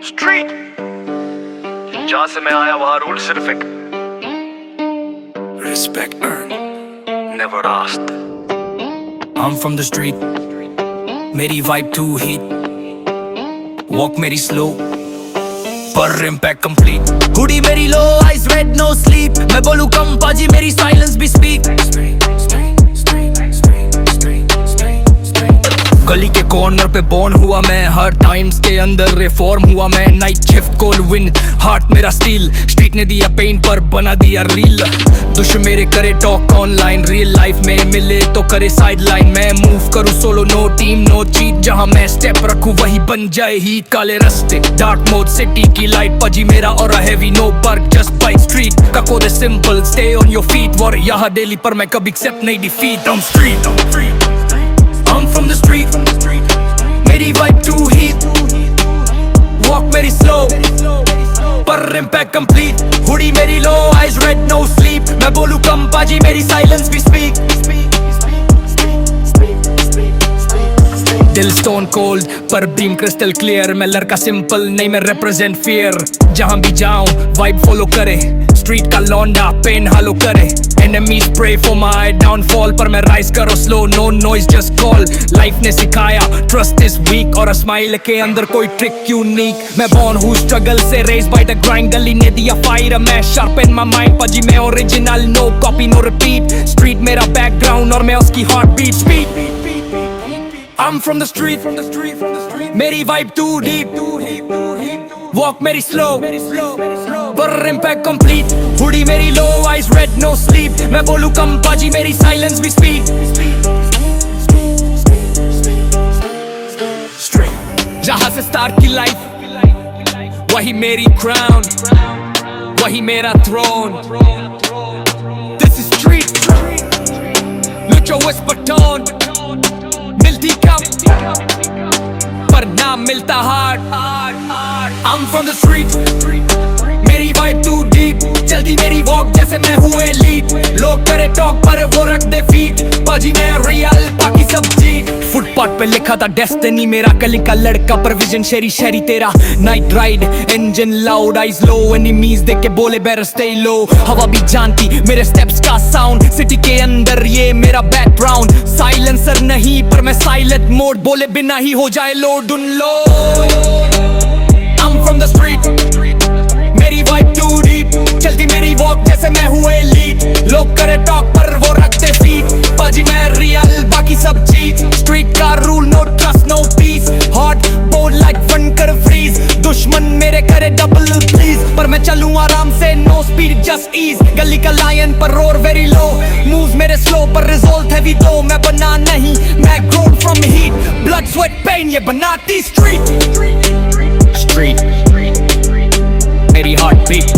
Street, जहां से मैं आया वहां रूल सिर्फ एक respect earned, never asked. I'm from the street, मेरी vibe too heat, walk मेरी slow, पर impact complete. Hoodie मेरी low, eyes red, no sleep. मैं बोलूं कम पाजी, मेरी silence भी speak. गली के कॉर्नर पे बॉर्न हुआ मैं, हर टाइम्स के अंदर रिफॉर्म हुआ मैं. Night shift call win, heart मेरा स्टील. स्ट्रीट ने दिया पेन पर बना दिया रील. दुश्मन मेरे करे टॉक ऑनलाइन, रियल लाइफ में मिले तो करे साइडलाइन. मैं मूव करूं solo, no team no cheat. जहां मैं स्टेप रखूं वही बन जाए हीट. काले रास्ते डार्क मोड, सिटी की लाइट. पजी मेरा और हैवी, नो बर्क जस्ट बाइक. स्ट्रीट का कोड है simple, stay on your feet. War यहाँ डेली पर मैं कभी एक्सेप्ट नहीं defeat. I'm street, I'm from the street, मेरी vibe too heat, walk very slow, पर impact complete. Hoodie मेरी low, eyes red, no sleep. मैं बोलूं कम पाजी, मेरी silence भी speak. दिल stone cold, पर beam crystal clear. मैं लड़का simple नहीं, मैं represent fear. जहां भी जाऊं vibe follow करे. स्ट्रीट का लौंडा पेन हालो करे. Enemies pray for my downfall, पर मैं rise करो slow, no noise just call. Life ने सिखाया trust is weak, और स्माइल के अंदर कोई trick unique. मैं born who struggle से raised by the grind. गली ने दिया fire, मैं sharpen my mind. पजी मैं original, no copy no repeat. Street मेरा background और मैं उसकी heartbeat. Speed, I'm from the street, मेरी vibe too deep, walk मेरी slow, पर impact complete. Hoodie मेरी low, eyes red, no sleep. मैं बोलूं कम पाजी, मेरी silence भी speak. Straight, जहां से start की life, वही मेरी crown, वही मेरा throne. This is street, लुचो whisper tone. मिलती कम पर ना मिलता heart. I'm from the street, मेरी vibe too deep. चलती मेरी walk जैसे मैं हूँ elite. लोग करे talk पर वो रख दे feet. पाजी मैं real, बाकी सब जीत. फुटपाथ पे लिखा था destiny मेरा. गली का लड़का पर vision शेरी शेरी तेरा. Night ride, engine loud, eyes low. Enemies देख के बोले better stay low. हवा भी जानती मेरे steps का sound. City के अंदर ये मेरा background. Silencer नहीं पर मैं silent mode. बोले बिना ही हो जाए load unload. I'm from the street, मेरी vibe too deep. चलती मेरी walk जैसे मैं हूँ elite. लोग करे talk पर वो रखते feet. पाजी मैं real, बाकी सब cheat. Street का rule, no trust, no peace. Hard bold like बनकर freeze. दुश्मन मेरे करे double please, पर मैं चलूं आराम से no speed just ease. गली का lion पर roar very low. Moves मेरे slow पर result heavy though. मैं बना नहीं, मैं grown from heat. Blood sweat pain ये बनाती street. Street, मेरी heartbeat.